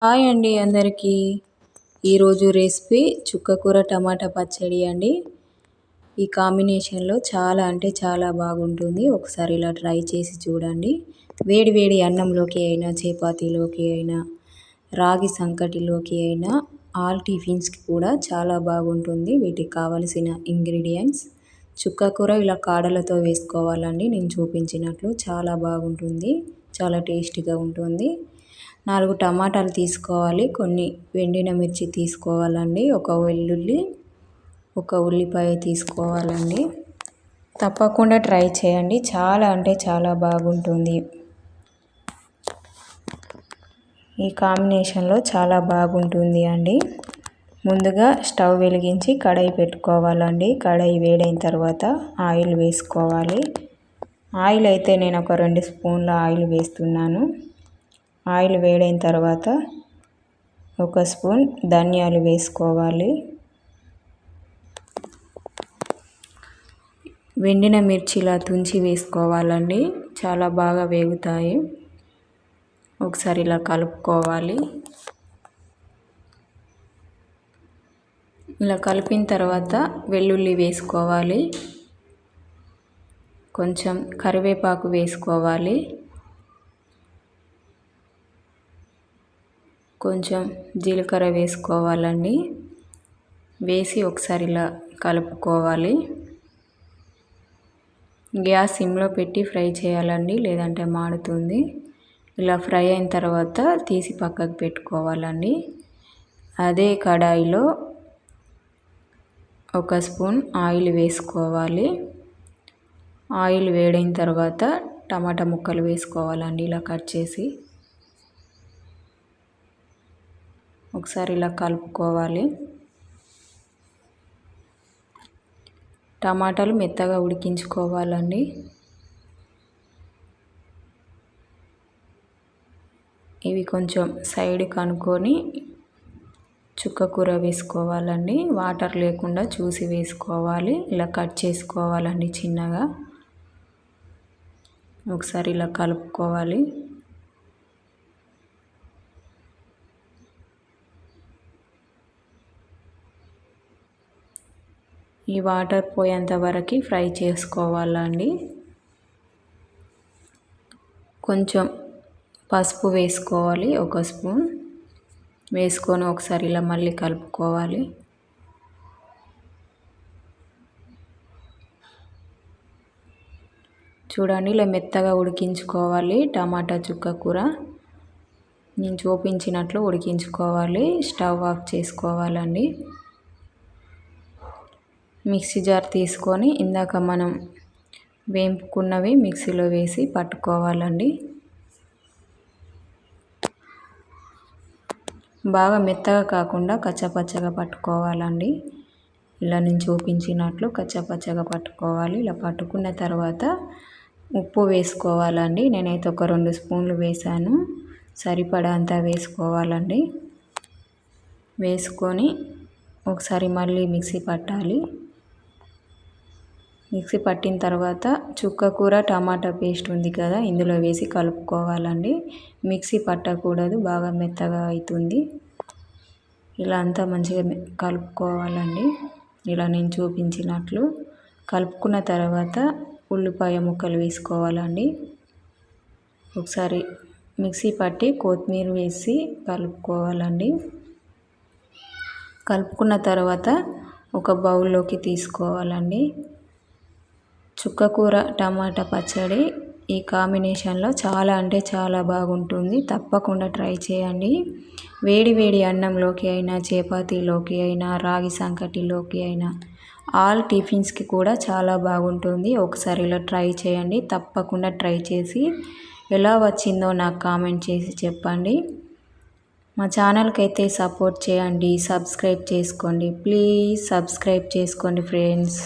Hi అండి అందరికీ. ఈరోజు రెసిపీ చుక్కకూర టమాటా పచ్చడి అండి. ఈ కాంబినేషన్లో చాలా అంటే చాలా బాగుంటుంది. ఒకసారి ఇలా ట్రై చేసి చూడండి. వేడి వేడి అన్నంలోకి అయినా, చపాతీలోకి అయినా, రాగి సంకటిలోకి అయినా, ఆల్ టిఫిన్స్కి కూడా చాలా బాగుంటుంది. వీటికి కావలసిన ఇంగ్రీడియంట్స్: చుక్కకూర ఇలా కాడలతో వేసుకోవాలండి. నేను చూపించినట్లు చాలా బాగుంటుంది, చాలా టేస్టీగా ఉంటుంది. 4 టమాటాలు తీసుకోవాలి, కొన్ని ఎండిన మిర్చి తీసుకోవాలండి, ఒక వెల్లుల్లి, ఒక ఉల్లిపాయ తీసుకోవాలండి. తప్పకుండా ట్రై చేయండి, చాలా అంటే చాలా బాగుంటుంది. ఈ కాంబినేషన్లో చాలా బాగుంటుంది అండి. ముందుగా స్టవ్ వెలిగించి కడాయి పెట్టుకోవాలండి. కడాయి వేడైన తర్వాత ఆయిల్ వేసుకోవాలి. ఆయిల్ అయితే నేను ఒక 2 స్పూన్ల ఆయిల్ వేస్తున్నాను. ఆయిల్ వేడైన తర్వాత 1 స్పూన్ ధనియాలు వేసుకోవాలి. వెండిన మిర్చిలా తుంచి వేసుకోవాలండి, చాలా బాగా వేగుతాయి. ఒకసారి ఇలా కలుపుకోవాలి. ఇలా కలిపిన తర్వాత వెల్లుల్లి వేసుకోవాలి, కొంచెం కరివేపాకు వేసుకోవాలి, కొంచెం జీలకర్ర వేసుకోవాలండి. వేసి ఒకసారి ఇలా కలుపుకోవాలి. గ్యాస్ సిమ్లో పెట్టి ఫ్రై చేయాలండి, లేదంటే మాడుతుంది. ఇలా ఫ్రై అయిన తర్వాత తీసి పక్కకు పెట్టుకోవాలండి. అదే కడాయిలో 1 స్పూన్ ఆయిల్ వేసుకోవాలి. ఆయిల్ వేడైన తర్వాత టమాటా ముక్కలు వేసుకోవాలండి, ఇలా కట్ చేసి. ఒకసారి ఇలా కలుపుకోవాలి. టమాటాలు మెత్తగా ఉడికించుకోవాలండి. ఇవి కొంచెం సైడ్కి అనుకొని చుక్కకూర వేసుకోవాలండి. వాటర్ లేకుండా చూసి వేసుకోవాలి. ఇలా కట్ చేసుకోవాలండి చిన్నగా. ఒకసారి ఇలా కలుపుకోవాలి. ఈ వాటర్ పోయేంత వరకు ఫ్రై చేసుకోవాలండి. కొంచెం పసుపు వేసుకోవాలి, 1 స్పూన్ వేసుకొని ఒకసారి ఇలా మళ్ళీ కలుపుకోవాలి. చూడండి, ఇలా మెత్తగా ఉడికించుకోవాలి. టమాటా చుక్కకూర నేను చూపించినట్లు ఉడికించుకోవాలి. స్టవ్ ఆఫ్ చేసుకోవాలండి. మిక్సీ జార్ తీసుకొని ఇందాక మనం వేపుకున్నవి మిక్సీలో వేసి పట్టుకోవాలండి. బాగా మెత్తగా కాకుండా కచ్చాపచ్చగా పట్టుకోవాలండి. ఇలా నేను చూపించినట్లు కచ్చాపచ్చగా పట్టుకోవాలి. ఇలా పట్టుకున్న తర్వాత ఉప్పు వేసుకోవాలండి. నేనైతే ఒక 2 స్పూన్లు వేసాను, సరిపడా అంతా వేసుకోవాలండి. వేసుకొని ఒకసారి మళ్ళీ మిక్సీ పట్టాలి. మిక్సీ పట్టిన తర్వాత చుక్కకూర టమాటా పేస్ట్ ఉంది కదా, ఇందులో వేసి కలుపుకోవాలండి. మిక్సీ పట్టకూడదు, బాగా మెత్తగా అవుతుంది. ఇలా అంతా మంచిగా కలుపుకోవాలండి. ఇలా నేను చూపించినట్లు కలుపుకున్న తర్వాత ఉల్లిపాయ ముక్కలు వేసుకోవాలండి. ఒకసారి మిక్సీ పట్టి కొత్తిమీర వేసి కలుపుకోవాలండి. కలుపుకున్న తర్వాత ఒక బౌల్లోకి తీసుకోవాలండి. చుక్కకూర టమాటా పచ్చడి ఈ కాంబినేషన్లో చాలా అంటే చాలా బాగుంటుంది. తప్పకుండా ట్రై చేయండి. వేడి వేడి అన్నంలోకి అయినా, చపాతీలోకి అయినా, రాగి సంకటిలోకి అయినా, ఆల్ టిఫిన్స్కి కూడా చాలా బాగుంటుంది. ఒకసారి ఇలా ట్రై చేయండి. తప్పకుండా ట్రై చేసి ఎలా వచ్చిందో నాకు కామెంట్ చేసి చెప్పండి. మా ఛానల్కి అయితే సపోర్ట్ చేయండి, సబ్స్క్రైబ్ చేసుకోండి. ప్లీజ్ సబ్స్క్రైబ్ చేసుకోండి ఫ్రెండ్స్.